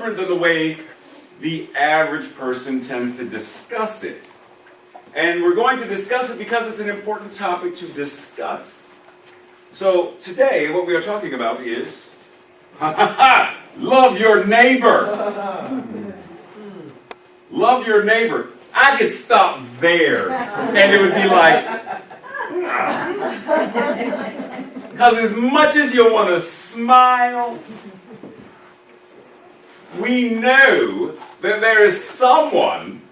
different than the way the average person tends to discuss it. And we're going to discuss it because it's an important topic to discuss. So today, what we are talking about is, love your neighbor. Love your neighbor. I could stop there, and it would be like, because as much as you want to smile, we know that there is someone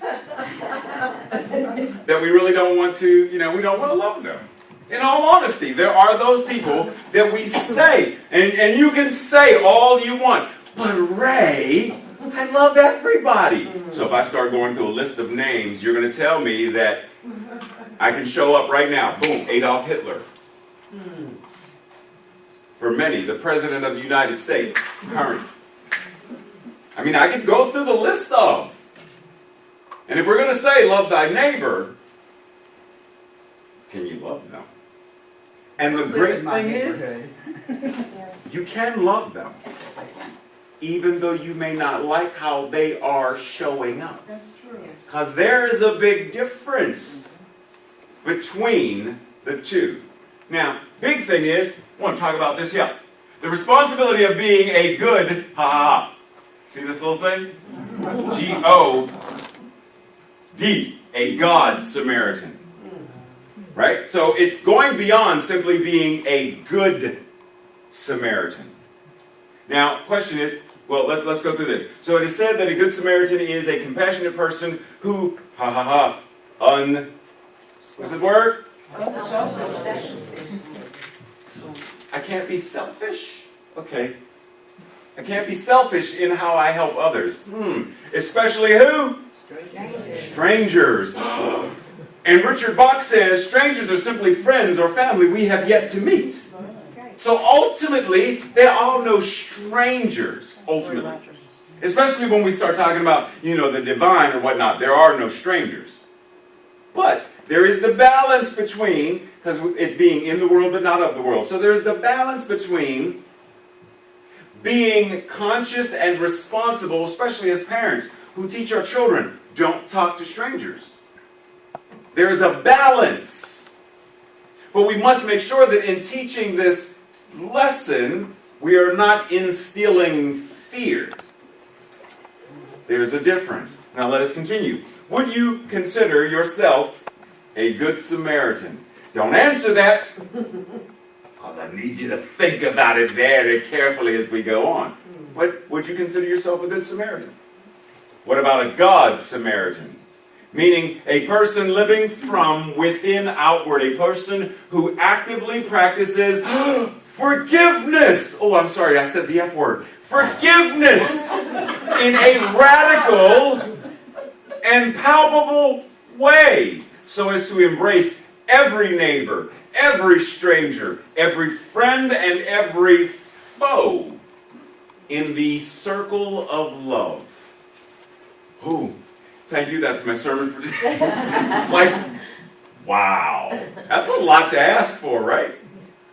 that we really don't want to, we don't want to love them. In all honesty, there are those people that we say, and you can say all you want, but Ray, I love everybody. So if I start going through a list of names, you're going to tell me that I can show up right now. Boom, Adolf Hitler. For many, the President of the United States, current. I mean, I could go through the list of. And if we're going to say, love thy neighbor, can you love them? And the great thing is, you can love them, even though you may not like how they are showing up. That's true. Because there is a big difference between the two. Now, big thing is, I want to talk about this here. The responsibility of being a good, see this little thing? G-O-D, a God Samaritan. Right? So it's going beyond simply being a good Samaritan. Now, question is, well, let's go through this. So it is said that a good Samaritan is a compassionate person who, what's the word? I can't be selfish? Okay. I can't be selfish in how I help others. Especially who? Strangers. And Richard Bach says, strangers are simply friends or family we have yet to meet. So ultimately, there are no strangers, ultimately. Especially when we start talking about, the divine or whatnot. There are no strangers. But there is the balance between, because it's being in the world but not of the world. So there's the balance between being conscious and responsible, especially as parents who teach our children, don't talk to strangers. There's a balance. But we must make sure that in teaching this lesson, we are not instilling fear. There's a difference. Now let us continue. Would you consider yourself a good Samaritan? Don't answer that, because I need you to think about it very carefully as we go on. What would you consider yourself a good Samaritan? What about a God Samaritan? Meaning a person living from within outward, a person who actively practices forgiveness. Oh, I'm sorry, I said the F word. Forgiveness in a radical and palpable way, so as to embrace every neighbor, every stranger, every friend, and every foe in the circle of love. Ooh. Thank you, that's my sermon for today. Wow. That's a lot to ask for, right?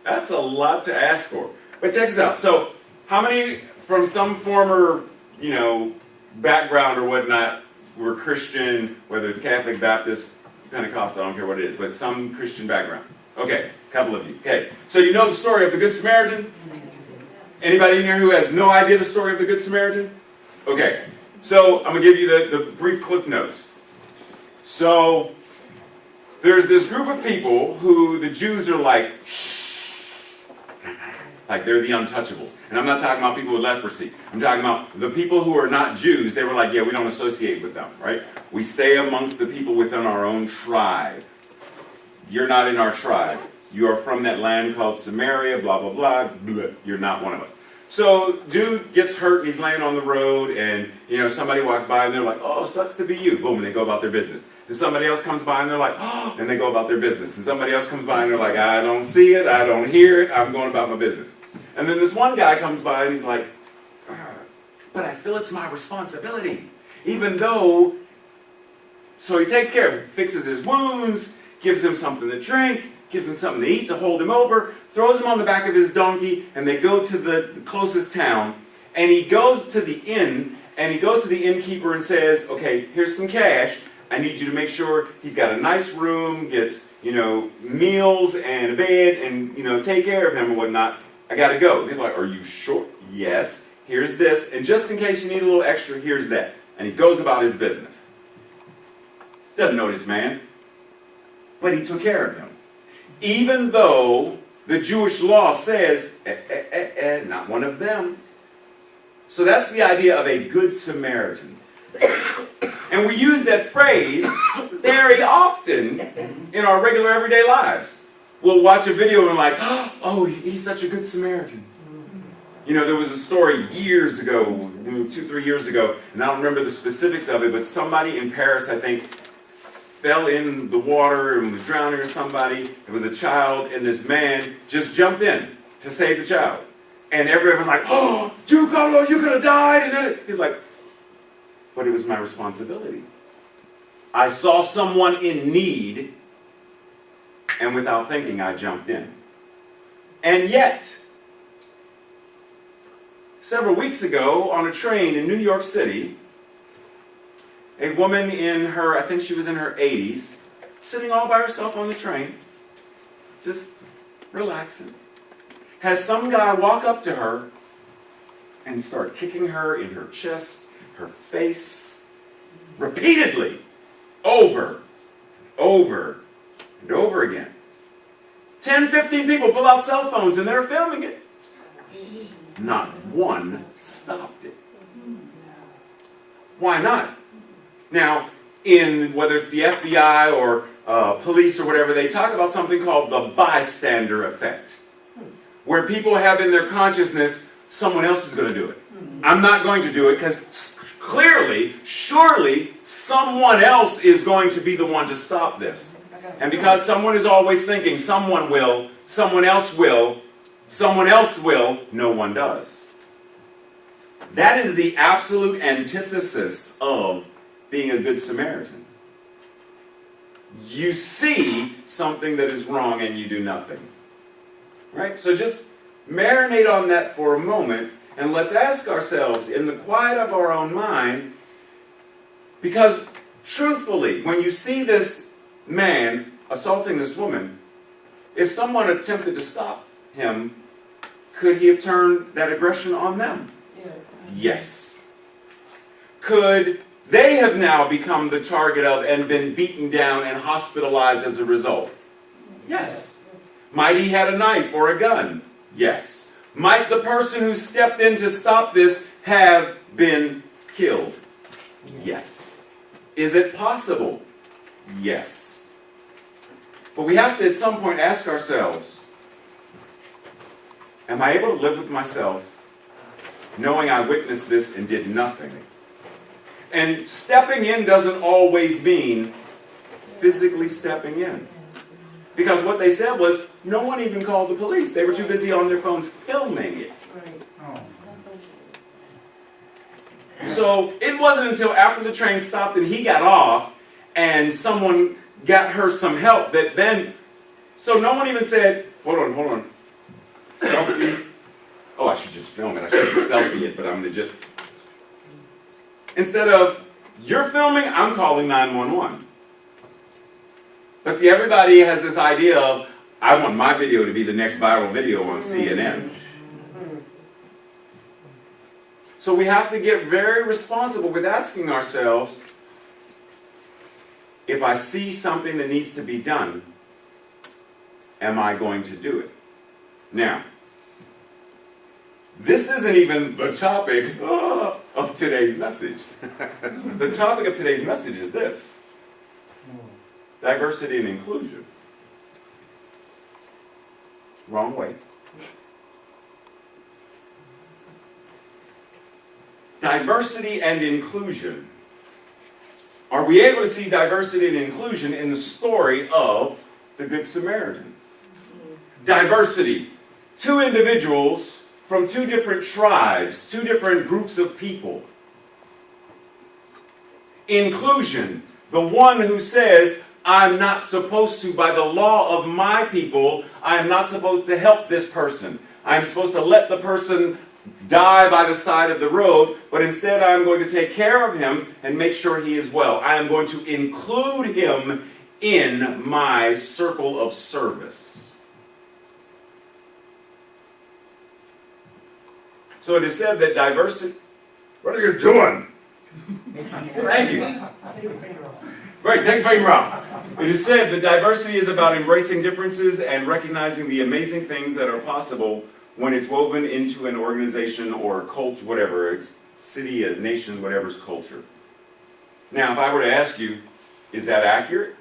That's a lot to ask for. But check this out. So, how many from some former, background or whatnot were Christian, whether it's Catholic, Baptist, Pentecostal, I don't care what it is, but some Christian background? Okay, a couple of you. Okay, so you know the story of the Good Samaritan? Anybody in here who has no idea the story of the Good Samaritan? Okay. So, I'm going to give you the brief cliff notes. So, there's this group of people who the Jews are like they're the untouchables. And I'm not talking about people with leprosy. I'm talking about the people who are not Jews. They were like, yeah, we don't associate with them, right? We stay amongst the people within our own tribe. You're not in our tribe. You are from that land called Samaria, blah, blah, blah, blah. You're not one of us. So, dude gets hurt, and he's laying on the road, and, somebody walks by, and they're like, oh, sucks to be you. Boom, and they go about their business. And somebody else comes by, and they're like, oh, and they go about their business. And somebody else comes by, and they're like, I don't see it, I don't hear it, I'm going about my business. And then this one guy comes by, and he's like, but I feel it's my responsibility. Even though, so he takes care of him, fixes his wounds, gives him something to drink, gives him something to eat to hold him over, throws him on the back of his donkey, and they go to the closest town, And he goes to the inn, and he goes to the innkeeper and says, okay, here's some cash. I need you to make sure he's got a nice room, gets, meals and a bed, and, take care of him and whatnot. I got to go. And he's like, are you sure? Yes. Here's this. And just in case you need a little extra, here's that. And he goes about his business. Doesn't know this man. But he took care of him. Even though the Jewish law says, not one of them. So that's the idea of a Good Samaritan. And we use that phrase very often in our regular everyday lives. We'll watch a video and we're like, oh, he's such a Good Samaritan. There was a story years ago, 2-3 years ago, and I don't remember the specifics of it, but somebody in Paris, I think, fell in the water and was drowning or somebody. It was a child, and this man just jumped in to save the child. And everyone was like, oh, you could have died. And then he's like, but it was my responsibility. I saw someone in need, and without thinking, I jumped in. And yet, several weeks ago, on a train in New York City, a woman I think she was in her 80s, sitting all by herself on the train, just relaxing, has some guy walk up to her and start kicking her in her chest, her face, repeatedly, over, and over again. 10, 15 people pull out cell phones and they're filming it. Not one stopped it. Why not? Now, whether it's the FBI or police or whatever, they talk about something called the bystander effect, where people have in their consciousness, someone else is going to do it. I'm not going to do it because clearly, surely, someone else is going to be the one to stop this. And because someone is always thinking, someone will, someone else will, someone else will, no one does. That is the absolute antithesis of being a Good Samaritan. You see something that is wrong and you do nothing. Right? So just marinate on that for a moment and let's ask ourselves in the quiet of our own mind, because truthfully, when you see this man assaulting this woman, if someone attempted to stop him, could he have turned that aggression on them? Yes. Could they have now become the target of and been beaten down and hospitalized as a result? Yes. Might he had a knife or a gun? Yes. Might the person who stepped in to stop this have been killed? Yes. Is it possible? Yes. But we have to at some point ask ourselves, am I able to live with myself knowing I witnessed this and did nothing? And stepping in doesn't always mean physically stepping in. Because what they said was, no one even called the police. They were too busy on their phones filming it. So it wasn't until after the train stopped and he got off and someone got her some help that then, so no one even said, hold on. Selfie. Oh, I should just film it. I shouldn't selfie it, but I'm legit. Instead of, you're filming, I'm calling 911. But see, everybody has this idea of, I want my video to be the next viral video on CNN. So we have to get very responsible with asking ourselves, if I see something that needs to be done, am I going to do it? Now, this isn't even the topic of today's message. The topic of today's message is this: diversity and inclusion. Wrong way. Diversity and inclusion. Are we able to see diversity and inclusion in the story of the Good Samaritan? Diversity. Two individuals from two different tribes, two different groups of people. Inclusion. The one who says, I'm not supposed to, by the law of my people, I am not supposed to help this person. I'm supposed to let the person die by the side of the road, but instead I'm going to take care of him and make sure he is well. I am going to include him in my circle of service. So it is said that diversity... What are you doing? Thank you. Right, take your finger off. It is said that diversity is about embracing differences and recognizing the amazing things that are possible when it's woven into an organization or a cult, whatever, it's city, a nation, whatever's culture. Now, if I were to ask you, is that accurate?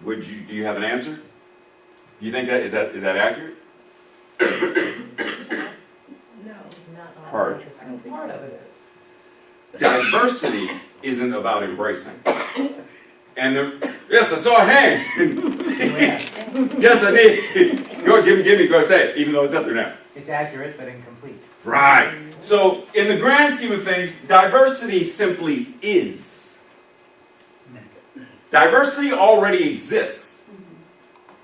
Do you have an answer? You think is that accurate? No, not Part. I don't think so. Diversity isn't about embracing. And yes, I saw a hand. Yes, I did. Go, give me, go say it, even though it's up there now. It's accurate, but incomplete. Right. So, in the grand scheme of things, diversity simply is. Diversity already exists.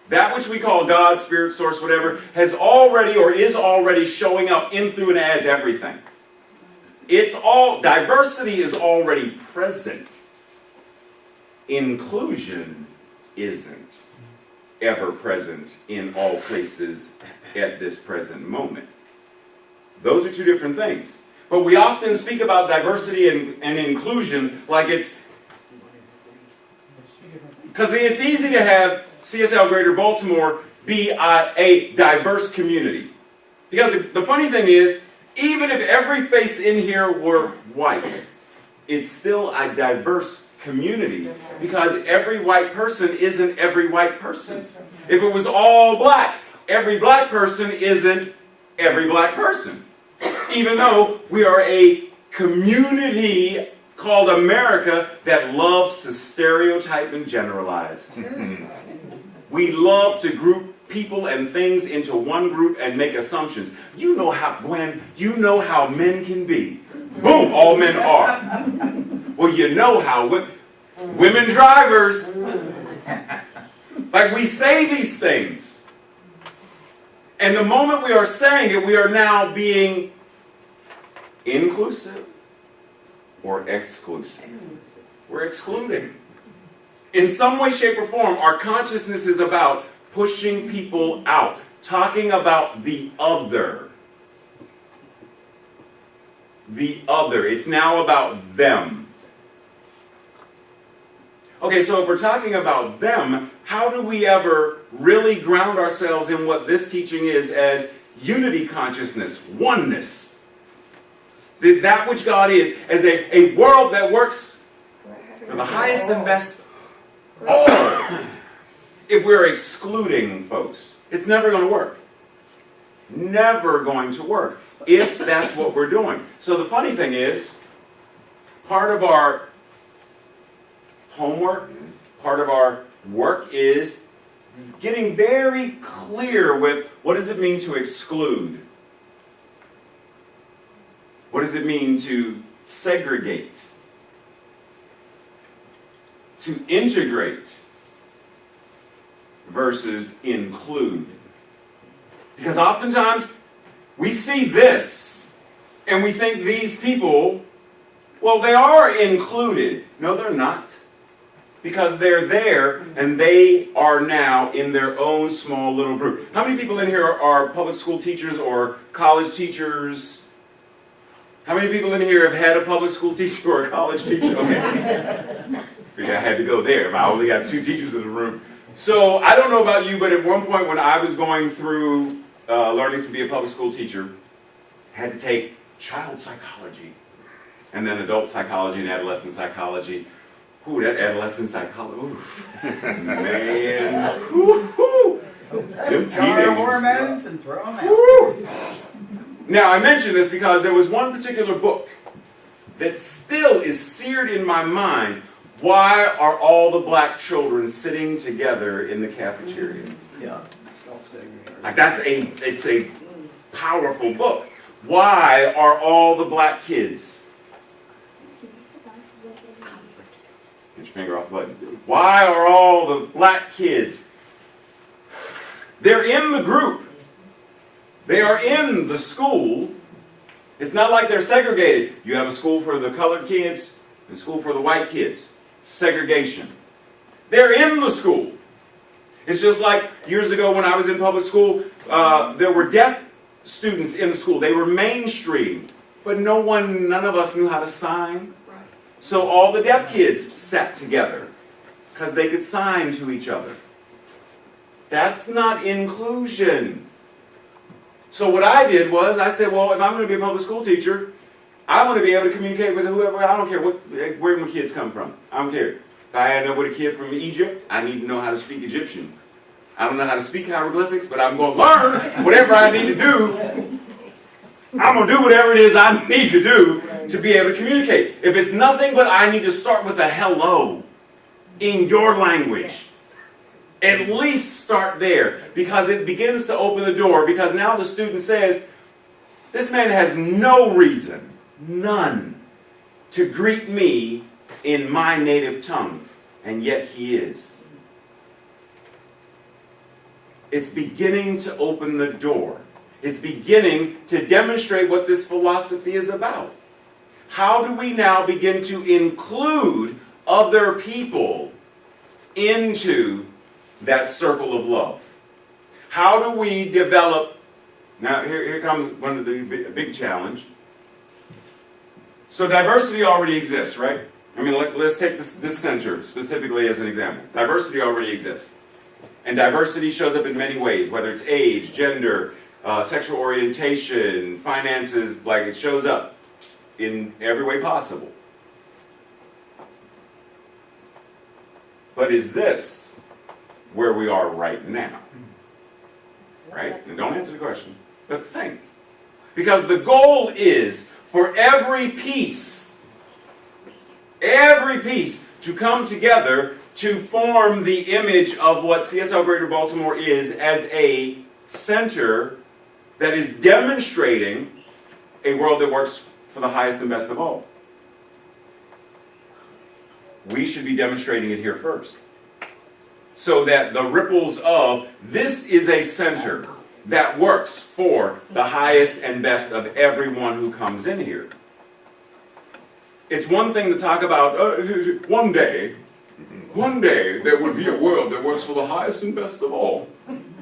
That which we call God, Spirit, Source, whatever, has already or is already showing up in, through, and as everything. Diversity is already present. Inclusion isn't ever present in all places at this present moment. Those are two different things. But we often speak about diversity and inclusion like it's... Because it's easy to have CSL Greater Baltimore be a diverse community. Because the funny thing is, even if every face in here were white, it's still a diverse community because every white person isn't every white person. If it was all black, every black person isn't every black person. Even though we are a community called America that loves to stereotype and generalize. We love to group people and things into one group and make assumptions. You know how men can be. Boom, all men are. Well, you know how women drivers. Like we say these things. And the moment we are saying it, we are now being inclusive or exclusive. We're excluding. In some way, shape, or form, our consciousness is about pushing people out, talking about the other. The other. It's now about them. Okay, so if we're talking about them, how do we ever really ground ourselves in what this teaching is as unity consciousness, oneness? That which God is, as a world that works for the highest and best. Oh! If we're excluding folks, it's never going to work. Never going to work if that's what we're doing. So the funny thing is, part of our homework, part of our work is getting very clear with what does it mean to exclude? What does it mean to segregate? To integrate versus include. Because oftentimes we see this and we think these people, well, they are included. No, they're not. Because they're there and they are now in their own small little group. How many people in here are public school teachers or college teachers? How many people in here have had a public school teacher or a college teacher? Okay. Figured I had to go there. I only got 2 teachers in the room. So I don't know about you, but at one point when I was going through learning to be a public school teacher, I had to take child psychology and then adult psychology and adolescent psychology. Ooh, that adolescent psychology. Oof. Man. Woo-hoo. Them teenagers. Hormones and throw them out. Now, I mention this because there was one particular book that still is seared in my mind. Why are all the black children sitting together in the cafeteria? Yeah. Like it's a powerful book. Why are all the black kids? Get your finger off the button. Why are all the black kids? They're in the group. They are in the school. It's not like they're segregated. You have a school for the colored kids and a school for the white kids. Segregation. They're in the school. It's just like years ago when I was in public school, there were deaf students in the school. They were mainstream, but none of us knew how to sign. So all the deaf kids sat together because they could sign to each other. That's not inclusion. So what I did was, I said, well, if I'm going to be a public school teacher, I want to be able to communicate with whoever. I don't care where my kids come from. I don't care. If I had a kid from Egypt, I need to know how to speak Egyptian. I don't know how to speak hieroglyphics, but I'm going to learn whatever I need to do. I'm going to do whatever it is I need to do to be able to communicate. If it's nothing but I need to start with a hello in your language, at least start there, because it begins to open the door, because now the student says, this man has no reason, none, to greet me in my native tongue, and yet he is. It's beginning to open the door. It's beginning to demonstrate what this philosophy is about. How do we now begin to include other people into that circle of love? How do we develop? Now here comes one of the big challenge. So diversity already exists, right? I mean, let's take this center specifically as an example. Diversity already exists. And diversity shows up in many ways, whether it's age, gender, sexual orientation, finances, like it shows up in every way possible. But is this where we are right now? Right? And don't answer the question, but think. Because the goal is for every piece to come together to form the image of what CSL Greater Baltimore is as a center that is demonstrating a world that works for the highest and best of all. We should be demonstrating it here first, so that the ripples of this is a center that works for the highest and best of everyone who comes in here. It's one thing to talk about one day there will be a world that works for the highest and best of all.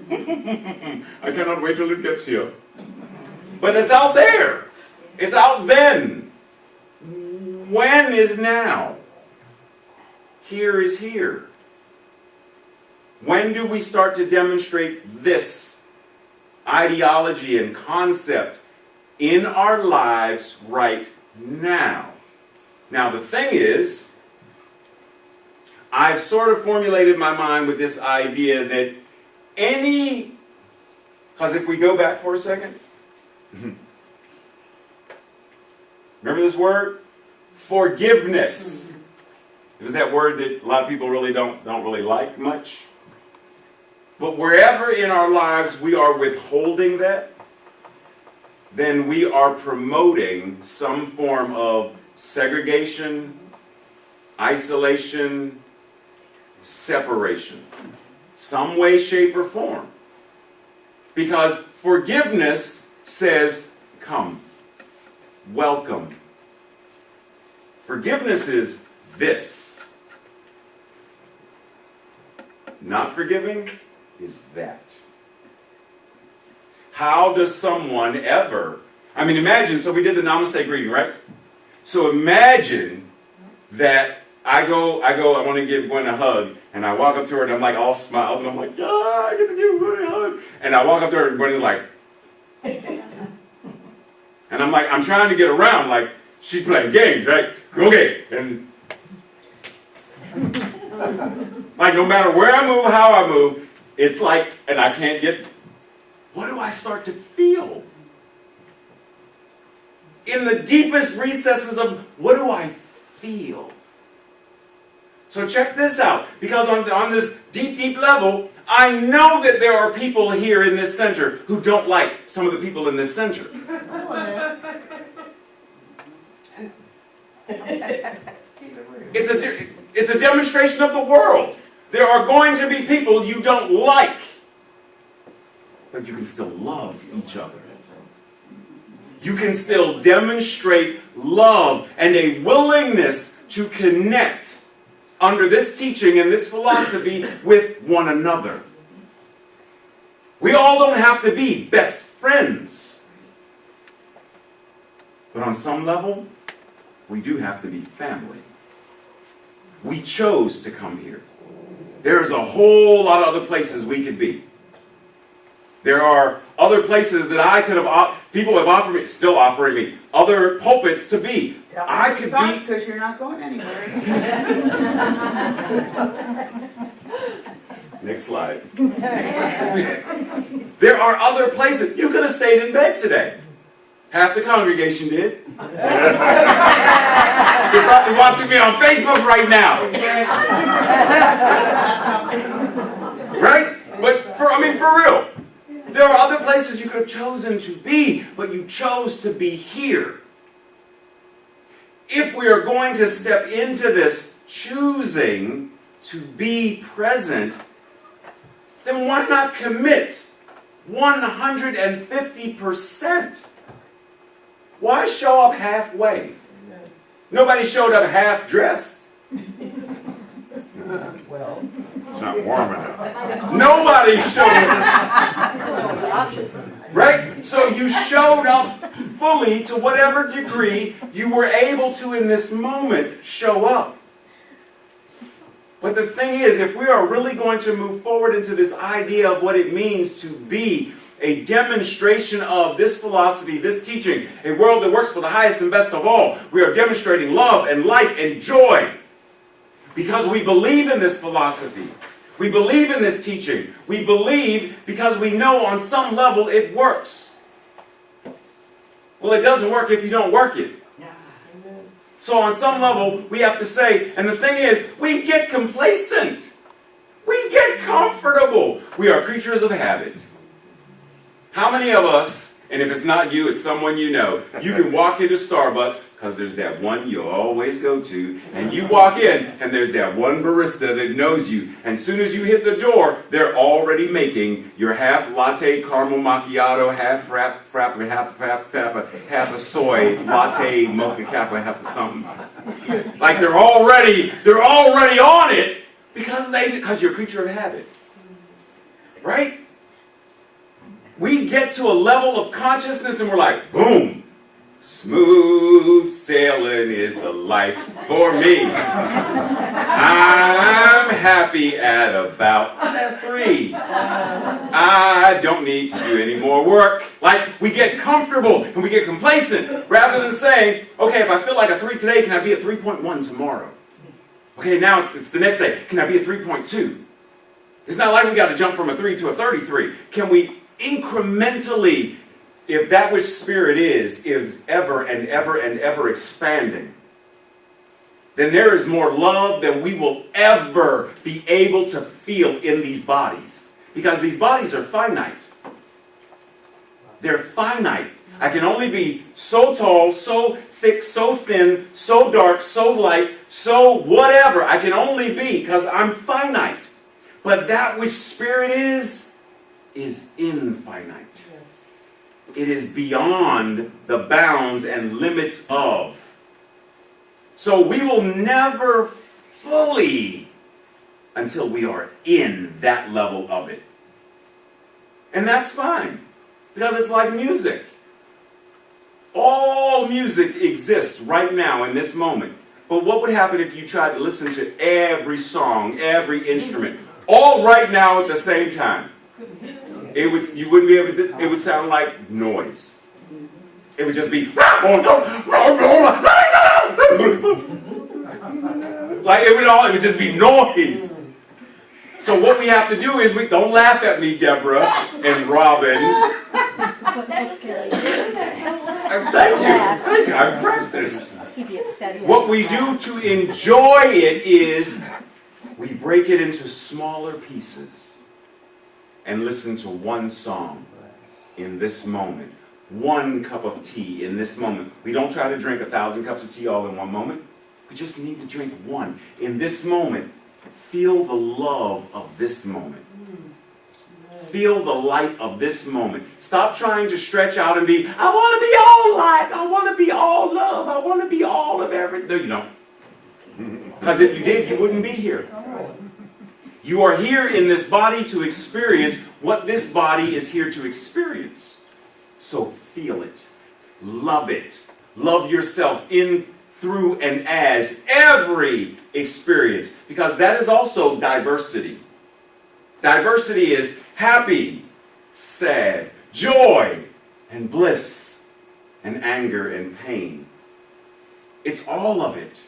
I cannot wait till it gets here. But it's out there. It's out then. When is now? Here is here. When do we start to demonstrate this ideology and concept in our lives right now? Now the thing is, I've sort of formulated my mind with this idea that because if we go back for a second, remember this word? Forgiveness. It was that word that a lot of people really don't really like much. But wherever in our lives we are withholding that, then we are promoting some form of segregation, isolation, separation. Some way, shape, or form. Because forgiveness says, come, welcome. Forgiveness is this. Not forgiving is that. How does someone ever, imagine, so we did the namaste greeting, right? So imagine that I want to give Gwen a hug, and I walk up to her, and I'm like all smiles, and I'm like, I get to give Gwen a hug. And I walk up to her, and Gwen is like, and I'm like, I'm trying to get around, like she's playing games, right? Okay, and like no matter where I move, how I move, it's like, and I can't get, what do I start to feel? In the deepest recesses of, what do I feel? So check this out, because on this deep level, I know that there are people here in this center who don't like some of the people in this center. It's a demonstration of the world. There are going to be people you don't like, but you can still love each other. You can still demonstrate love and a willingness to connect under this teaching and this philosophy with one another. We all don't have to be best friends. But on some level, we do have to be family. We chose to come here. There's a whole lot of other places we could be. There are other places that I could have, people have offered me, still offering me, other pulpits to be. I could be. Because you're not going anywhere. Next slide. There are other places. You could have stayed in bed today. Half the congregation did. You're probably watching me on Facebook right now. Right? But for real. There are other places you could have chosen to be, but you chose to be here. If we are going to step into this choosing to be present, then why not commit 150%? Why show up halfway? Nobody showed up half dressed. Well, It's not warm enough. Nobody showed up. Right? So you showed up fully to whatever degree you were able to in this moment show up. But the thing is, if we are really going to move forward into this idea of what it means to be a demonstration of this philosophy, this teaching, a world that works for the highest and best of all, we are demonstrating love and light and joy because we believe in this philosophy. We believe in this teaching. We believe because we know on some level it works. Well, it doesn't work if you don't work it. So on some level, we have to say, and the thing is, we get complacent. We get comfortable. We are creatures of habit. How many of us, and if it's not you, it's someone you know, you can walk into Starbucks, because there's that one you always go to, and you walk in, and there's that one barista that knows you, and as soon as you hit the door, they're already making your half latte caramel macchiato, half frap, half a soy latte mocha kappa, half something. Like they're already on it, because you're a creature of habit. Right? We get to a level of consciousness and we're like, boom, smooth sailing is the life for me. I'm happy at about 3. I don't need to do any more work. Like, we get comfortable and we get complacent rather than saying, okay, if I feel like a 3 today, can I be a 3.1 tomorrow? Okay, now it's the next day. Can I be a 3.2? It's not like we got to jump from a 3 to a 33. Can we incrementally, if that which Spirit is ever and ever and ever expanding, then there is more love than we will ever be able to feel in these bodies. Because these bodies are finite. They're finite. I can only be so tall, so thick, so thin, so dark, so light, so whatever. I can only be because I'm finite. But that which Spirit is infinite. It is beyond the bounds and limits of. So we will never fully until we are in that level of it. And that's fine. Because it's like music. All music exists right now in this moment. But what would happen if you tried to listen to every song, every instrument, all right now at the same time? You wouldn't be able to, it would sound like noise. It would just be, like it would just be noise. So what we have to do is, don't laugh at me, Dedra and Robin. Thank you. I've practiced. What we do to enjoy it is we break it into smaller pieces and listen to one song in this moment. One cup of tea in this moment. We don't try to drink 1,000 cups of tea all in one moment. We just need to drink one. In this moment, feel the love of this moment. Feel the light of this moment. Stop trying to stretch out and be, I want to be all light. I want to be all love. I want to be all of everything. No, you don't. Because if you did, you wouldn't be here. You are here in this body to experience what this body is here to experience. So feel it. Love it. Love yourself in, through, and as every experience. Because that is also diversity. Diversity is happy, sad, joy, and bliss, and anger and pain. It's all of it.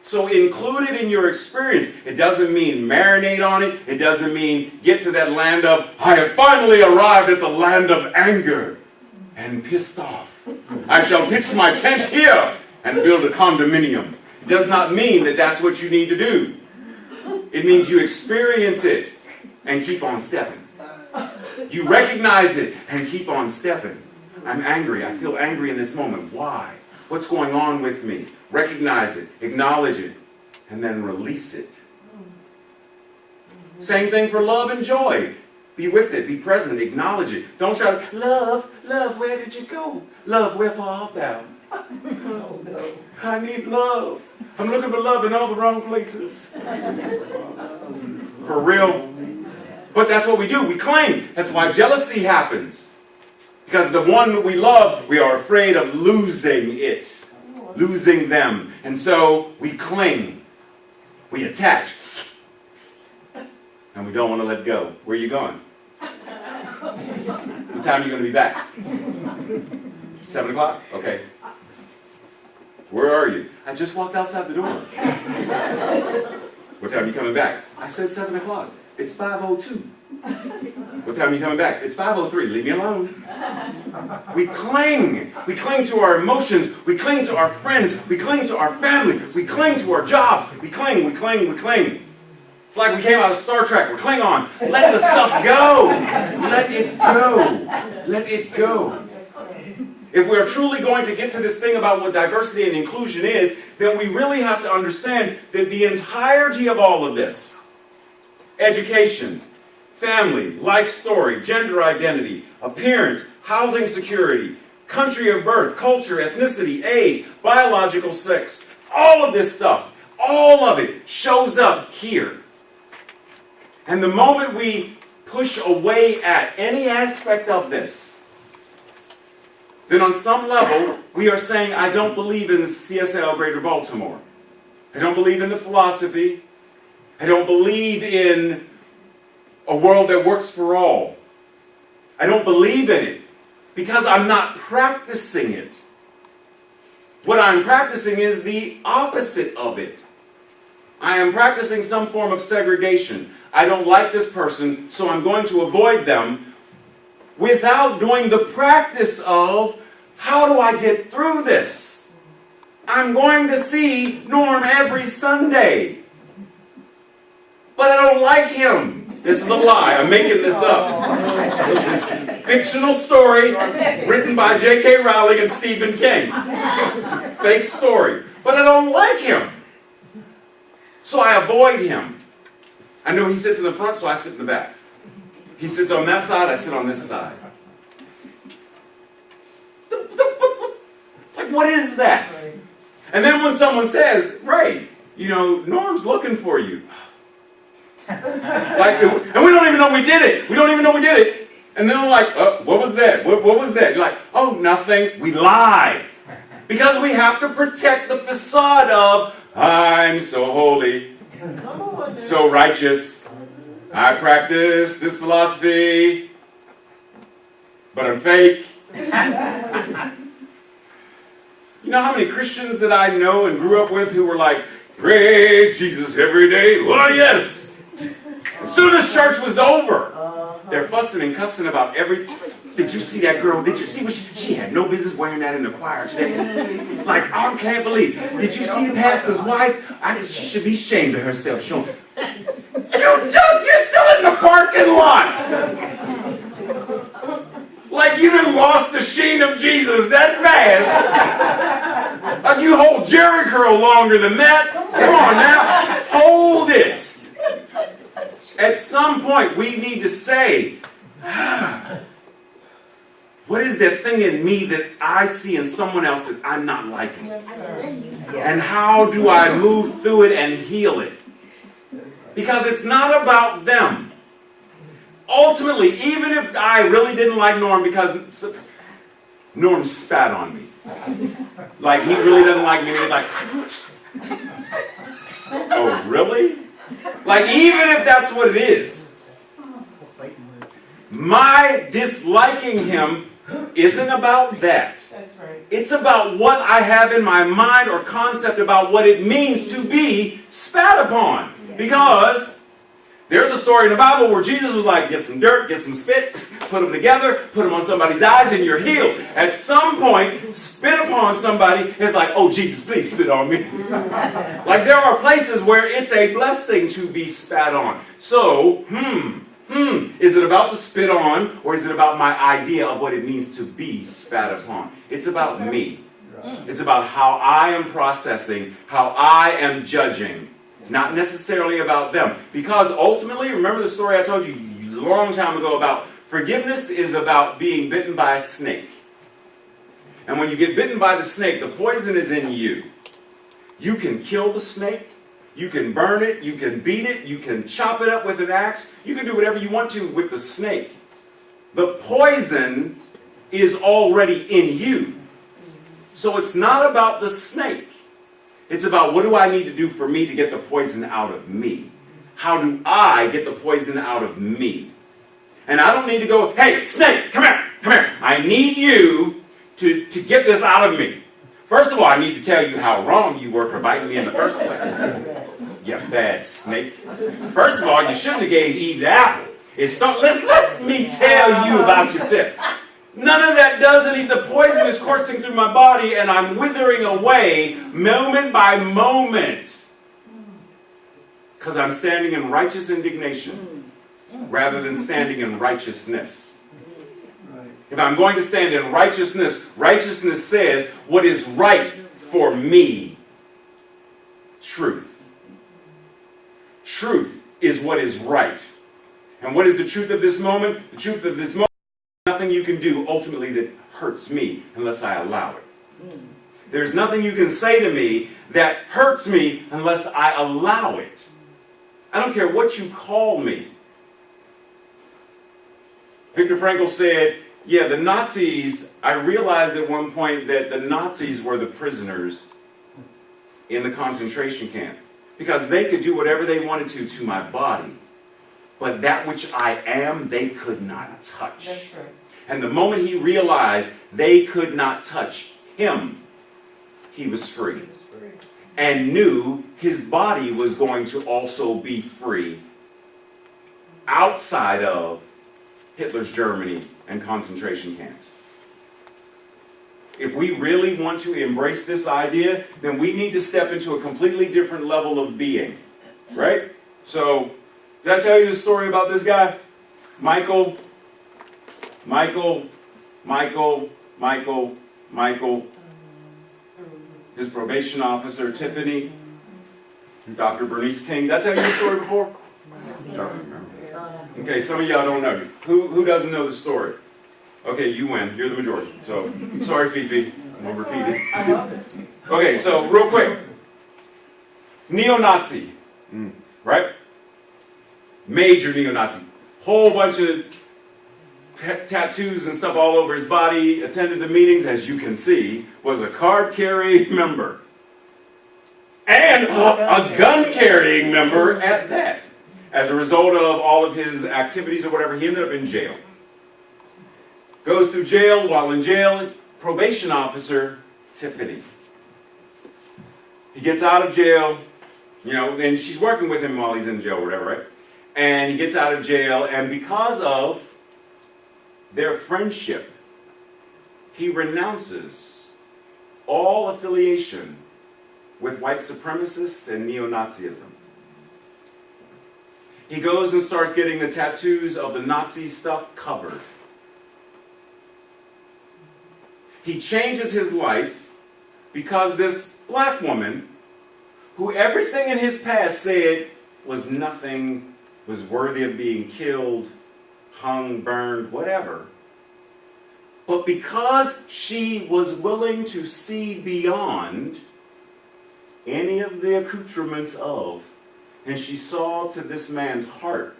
So include it in your experience. It doesn't mean marinate on it. It doesn't mean get to that land of, I have finally arrived at the land of anger and pissed off. I shall pitch my tent here and build a condominium. It does not mean that that's what you need to do. It means you experience it and keep on stepping. You recognize it and keep on stepping. I'm angry. I feel angry in this moment. Why? What's going on with me? Recognize it, acknowledge it, and then release it. Same thing for love and joy. Be with it, be present, acknowledge it. Don't shout, love, love, where did you go? Love, wherefore art thou? Oh, no. I need love. I'm looking for love in all the wrong places. For real. But that's what we do. We cling. That's why jealousy happens. Because the one that we love, we are afraid of losing it. Losing them. And so we cling. We attach. And we don't want to let go. Where are you going? What time are you going to be back? 7 o'clock? Okay. Where are you? I just walked outside the door. What time are you coming back? I said 7 o'clock. It's 5:02. What time are you coming back? It's 5:03. Leave me alone. We cling. We cling to our emotions. We cling to our friends. We cling to our family. We cling to our jobs. We cling, we cling, we cling. It's like we came out of Star Trek. We're Klingons. Let the stuff go. Let it go. Let it go. If we're truly going to get to this thing about what diversity and inclusion is, then we really have to understand that the entirety of all of this, education, family, life story, gender identity, appearance, housing security, country of birth, culture, ethnicity, age, biological sex, all of this stuff, all of it shows up here. And the moment we push away at any aspect of this, then on some level, we are saying, I don't believe in CSL Greater Baltimore. I don't believe in the philosophy. I don't believe in a world that works for all. I don't believe in it because I'm not practicing it. What I'm practicing is the opposite of it. I am practicing some form of segregation. I don't like this person, so I'm going to avoid them without doing the practice of, how do I get through this? I'm going to see Norm every Sunday, but I don't like him. This is a lie. I'm making this up. This fictional story written by J.K. Rowling and Stephen King. It's a fake story. But I don't like him. So I avoid him. I know he sits in the front, so I sit in the back. He sits on that side, I sit on this side. Like, what is that? And then when someone says, Ray, Norm's looking for you. And we don't even know we did it. We don't even know we did it. And then we're like, what was that? What was that? You're like, oh, nothing. We lie. Because we have to protect the facade of, I'm so holy, so righteous. I practice this philosophy, but I'm fake. You know how many Christians that I know and grew up with who were like, pray Jesus every day? Well, yes. As soon as church was over, they're fussing and cussing about everything. Did you see that girl? Did you see what she had no business wearing that in the choir today? Like, I can't believe. Did you see the pastor's wife? She should be ashamed of herself. You joke, you're still in the parking lot. Like you done lost the sheen of Jesus that fast. Like you hold Jericho longer than that. Come on now. Hold it. At some point, we need to say, what is that thing in me that I see in someone else that I'm not liking? Yes, sir. And how do I move through it and heal it? Because it's not about them. Ultimately, even if I really didn't like Norm because Norm spat on me. Like he really doesn't like me. He was like, oh, really? Like even if that's what it is, my disliking him isn't about that. That's right. It's about what I have in my mind or concept about what it means to be spat upon. Because there's a story in the Bible where Jesus was like, get some dirt, get some spit, put them together, put them on somebody's eyes, and you're healed. At some point, spit upon somebody is like, oh, Jesus, please spit on me. Like there are places where it's a blessing to be spat on. So, is it about the spit on, or is it about my idea of what it means to be spat upon? It's about me. It's about how I am processing, how I am judging. Not necessarily about them. Because ultimately, remember the story I told you a long time ago about forgiveness is about being bitten by a snake. And when you get bitten by the snake, the poison is in you. You can kill the snake. You can burn it. You can beat it. You can chop it up with an axe. You can do whatever you want to with the snake. The poison is already in you. So it's not about the snake. It's about what do I need to do for me to get the poison out of me? How do I get the poison out of me? And I don't need to go, hey, snake, come here, come here. I need you to get this out of me. First of all, I need to tell you how wrong you were for biting me in the first place. You bad snake. First of all, you shouldn't have gave Eve the apple. Let me tell you about yourself. None of that does anything. The poison is coursing through my body and I'm withering away moment by moment. Because I'm standing in righteous indignation rather than standing in righteousness. If I'm going to stand in righteousness, righteousness says what is right for me. Truth. Truth is what is right. And what is the truth of this moment? The truth of this moment. Nothing you can do ultimately that hurts me unless I allow it. There's nothing you can say to me that hurts me unless I allow it. I don't care what you call me. Viktor Frankl said, yeah, the Nazis, I realized at one point that the Nazis were the prisoners in the concentration camp because they could do whatever they wanted to my body. But that which I am, they could not touch. That's right. And the moment he realized they could not touch him, he was free. And knew his body was going to also be free outside of Hitler's Germany and concentration camps. If we really want to embrace this idea, then we need to step into a completely different level of being. Right? So, did I tell you the story about this guy? Michael, his probation officer, Tiffany, Dr. Bernice King. Did I tell you this story before? Okay, some of y'all don't know. Who doesn't know the story? Okay, you win. You're the majority. So, sorry, Fifi. I'm going to repeat it. Okay, so real quick. Neo-Nazi. Right? Major neo-Nazi. Whole bunch of tattoos and stuff all over his body. Attended the meetings, as you can see. Was a card-carrying member. And a gun-carrying member at that. As a result of all of his activities or whatever, he ended up in jail. Goes through jail. While in jail, probation officer, Tiffany. He gets out of jail, and she's working with him while he's in jail or whatever, right? And he gets out of jail, and because of their friendship, he renounces all affiliation with white supremacists and neo-Nazism. He goes and starts getting the tattoos of the Nazi stuff covered. He changes his life because this black woman, who everything in his past said was nothing was worthy of being killed, hung, burned, whatever. But because she was willing to see beyond any of the accoutrements of, and she saw to this man's heart,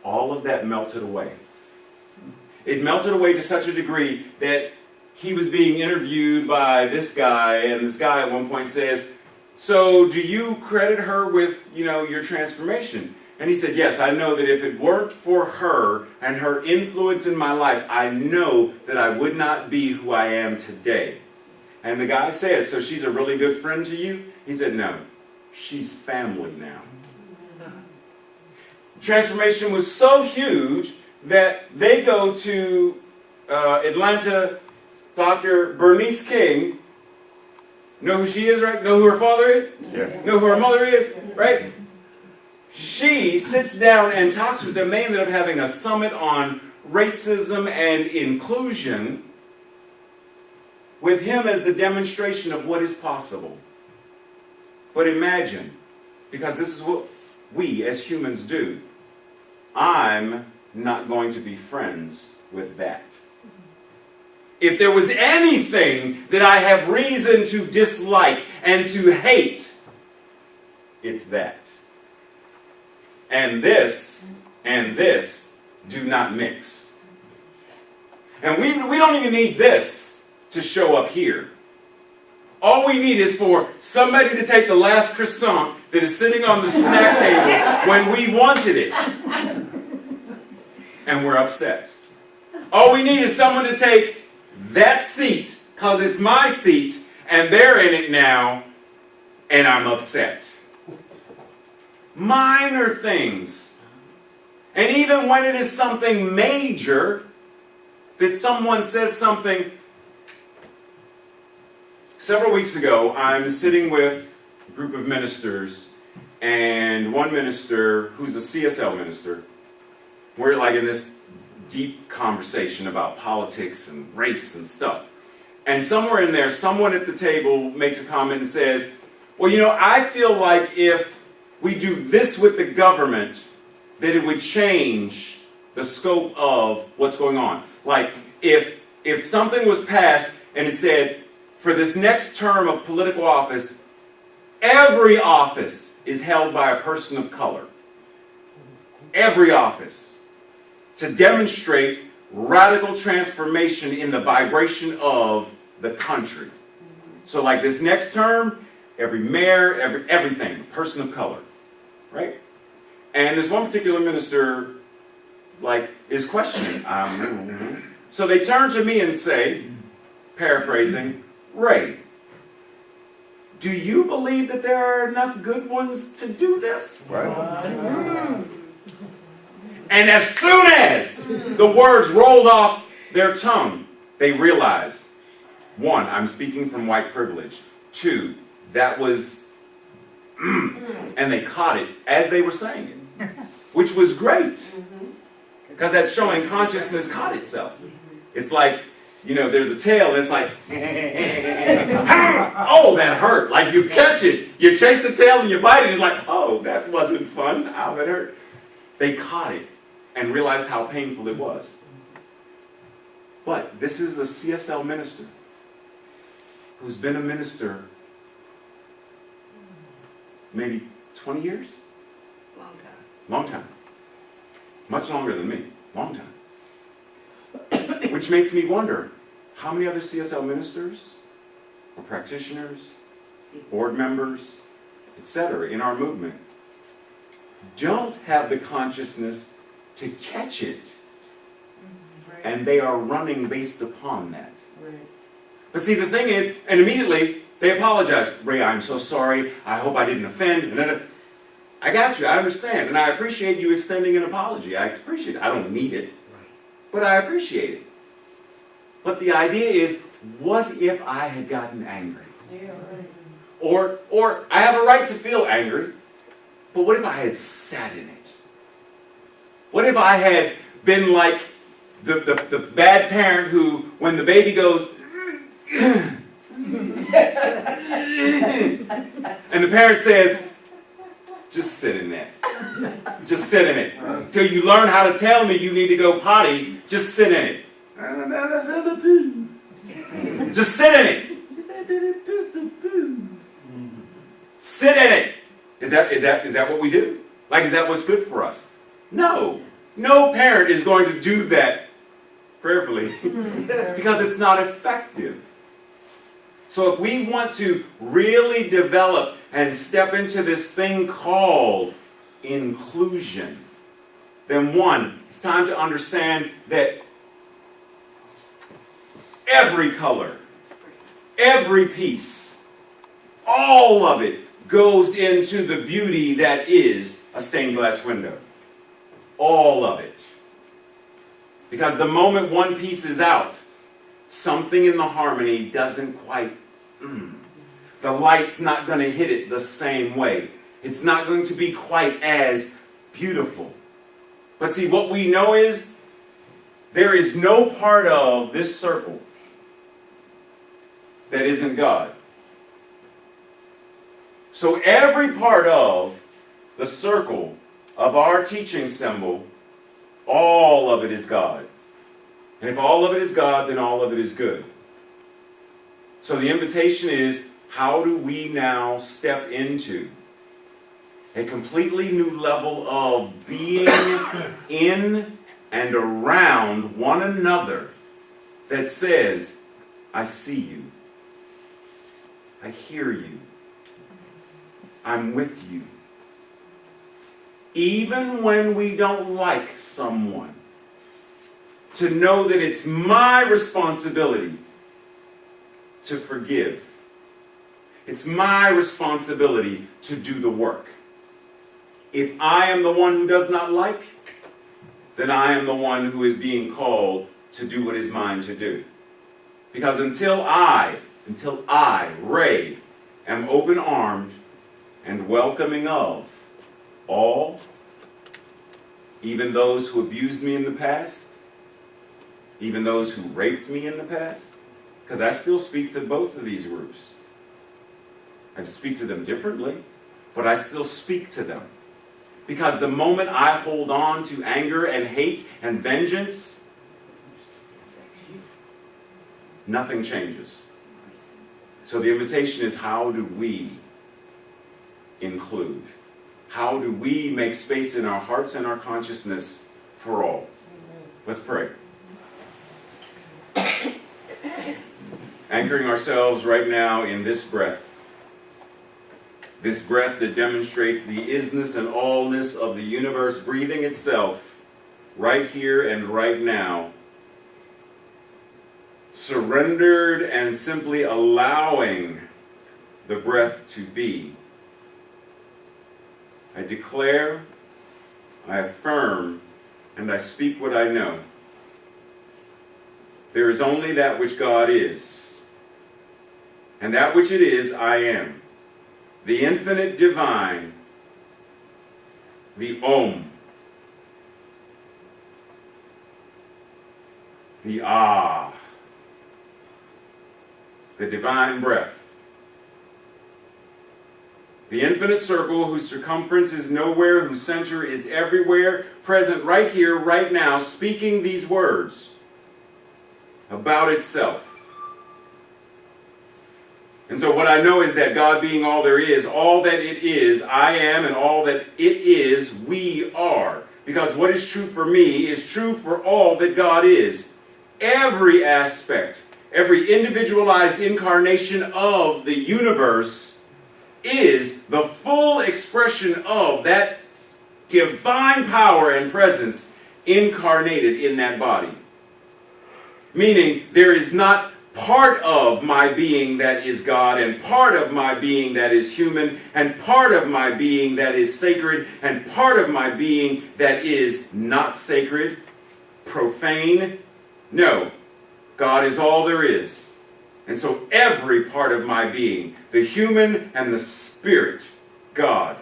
all of that melted away. It melted away to such a degree that he was being interviewed by this guy, and this guy at one point says, "So do you credit her with, your transformation?" And he said, "Yes, I know that if it weren't for her and her influence in my life, I know that I would not be who I am today." And the guy said, "So she's a really good friend to you?" He said, "No, she's family now." Transformation was so huge that they go to Atlanta, Dr. Bernice King. Know who she is, right? Know who her father is? Yes. Know who her mother is, right? She sits down and talks with them. They ended up having a summit on racism and inclusion with him as the demonstration of what is possible. But imagine, because this is what we as humans do, I'm not going to be friends with that. If there was anything that I have reason to dislike and to hate, it's that. And this do not mix. And we don't even need this to show up here. All we need is for somebody to take the last croissant that is sitting on the snack table when we wanted it. And we're upset. All we need is someone to take that seat, because it's my seat, and they're in it now, and I'm upset. Minor things. And even when it is something major, that someone says something. Several weeks ago, I'm sitting with a group of ministers, and one minister, who's a CSL minister, we're like in this deep conversation about politics and race and stuff. And somewhere in there, someone at the table makes a comment and says, "Well, I feel like if we do this with the government, that it would change the scope of what's going on. Like, if something was passed and it said, for this next term of political office, every office is held by a person of color. Every office. To demonstrate radical transformation in the vibration of the country. So like this next term, every mayor, everything, person of color. Right? And this one particular minister, is questioning. So they turn to me and say, paraphrasing, "Ray, do you believe that there are enough good ones to do this?" Right. And as soon as the words rolled off their tongue, they realized, one, I'm speaking from white privilege. Two, that was, and they caught it as they were saying it, which was great. Because that's showing consciousness caught itself. It's like, there's a tail, and it's like, oh, that hurt. Like you catch it, you chase the tail and you bite it, it's like, oh, that wasn't fun. Ow, that hurt. They caught it and realized how painful it was. But this is the CSL minister who's been a minister maybe 20 years? Long time. Much longer than me. Long time. Which makes me wonder, how many other CSL ministers or practitioners, board members, etc. in our movement don't have the consciousness to catch it. And they are running based upon that. But see, the thing is, and immediately they apologize. "Ray, I'm so sorry. I hope I didn't offend." I got you. I understand. And I appreciate you extending an apology. I appreciate it. I don't need it. But I appreciate it. But the idea is, what if I had gotten angry? Or I have a right to feel angry. But what if I had sat in it? What if I had been like the bad parent who, when the baby goes, and the parent says, Just sit in that. Just sit in it. Till you learn how to tell me you need to go potty, just sit in it. Just sit in it. Sit in it. Is that what we do? Like, is that what's good for us? No. No parent is going to do that prayerfully because it's not effective. So if we want to really develop and step into this thing called inclusion, then one, it's time to understand that every color, every piece, all of it goes into the beauty that is a stained glass window. All of it. Because the moment one piece is out, something in the harmony doesn't quite, the light's not going to hit it the same way. It's not going to be quite as beautiful. But see, what we know is there is no part of this circle that isn't God. So every part of the circle of our teaching symbol, all of it is God. And if all of it is God, then all of it is good. So the invitation is, how do we now step into a completely new level of being in and around one another that says, I see you, I hear you, I'm with you. Even when we don't like someone, to know that it's my responsibility to forgive. It's my responsibility to do the work. If I am the one who does not like, then I am the one who is being called to do what is mine to do. Because until I, Ray, am open-armed and welcoming of all, even those who abused me in the past, even those who raped me in the past, because I still speak to both of these groups. I speak to them differently, but I still speak to them. Because the moment I hold on to anger and hate and vengeance, nothing changes. So the invitation is, how do we include? How do we make space in our hearts and our consciousness for all? Let's pray. Anchoring ourselves right now in this breath that demonstrates the isness and allness of the universe breathing itself right here and right now, surrendered and simply allowing the breath to be. I declare, I affirm, and I speak what I know. There is only that which God is. And that which it is, I am. The infinite divine, the Om, the Ah, the divine breath, the infinite circle whose circumference is nowhere, whose center is everywhere, present right here, right now, speaking these words about itself. And so what I know is that God being all there is, all that it is, I am, and all that it is, we are. Because what is true for me is true for all that God is. Every aspect, every individualized incarnation of the universe is the full expression of that divine power and presence incarnated in that body. Meaning, there is not part of my being that is God, and part of my being that is human, and part of my being that is sacred, and part of my being that is not sacred, profane. No, God is all there is. And so every part of my being, the human and the spirit, God.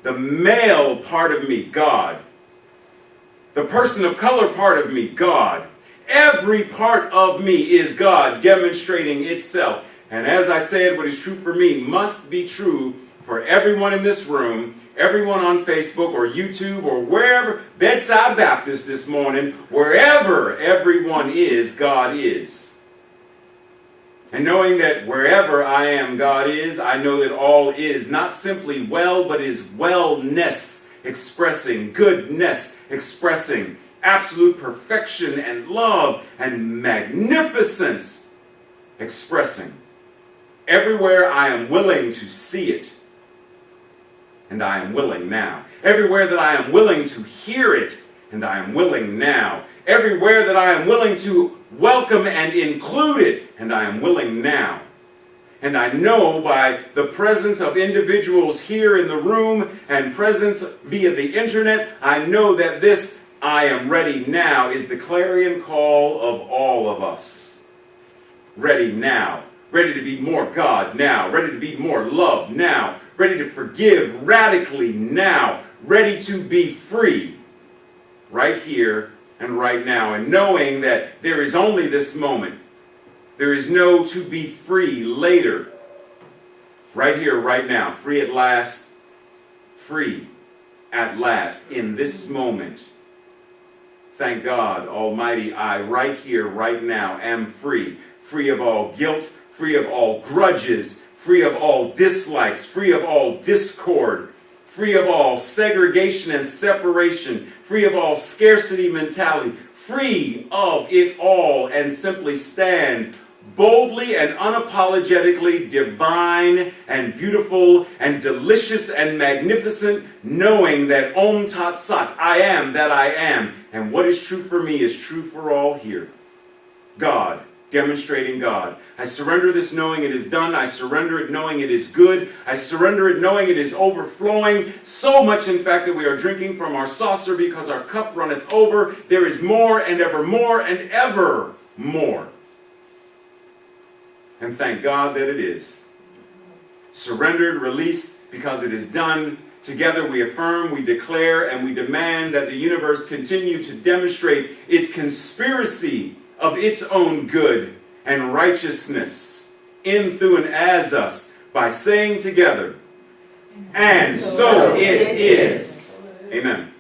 The male part of me, God. The person of color part of me, God. Every part of me is God demonstrating itself. And as I said, what is true for me must be true for everyone in this room, everyone on Facebook or YouTube or wherever, Bedside Baptist this morning, wherever everyone is, God is. And knowing that wherever I am, God is, I know that all is not simply well, but is wellness expressing, goodness expressing, absolute perfection and love and magnificence expressing. Everywhere I am willing to see it, and I am willing now. Everywhere that I am willing to hear it, and I am willing now. Everywhere that I am willing to welcome and include it, and I am willing now. And I know by the presence of individuals here in the room and presence via the internet, I know that this I am ready now is the clarion call of all of us. Ready now. Ready to be more God now. Ready to be more love now. Ready to forgive radically now. Ready to be free right here and right now. And knowing that there is only this moment. There is no to be free later. Right here, right now. Free at last. Free at last in this moment. Thank God Almighty, I right here, right now am free. Free of all guilt, free of all grudges, free of all dislikes, free of all discord, free of all segregation and separation, free of all scarcity mentality, free of it all, and simply stand boldly and unapologetically divine and beautiful and delicious and magnificent, knowing that Om Tat Sat, I am that I am, and what is true for me is true for all here. God, demonstrating God. I surrender this knowing it is done. I surrender it knowing it is good. I surrender it knowing it is overflowing. So much, in fact, that we are drinking from our saucer because our cup runneth over. There is more and ever more and ever more. And thank God that it is. Surrendered, released, because it is done. Together we affirm, we declare, and we demand that the universe continue to demonstrate its conspiracy of its own good and righteousness in, through, and as us by saying together, and so it is. Amen.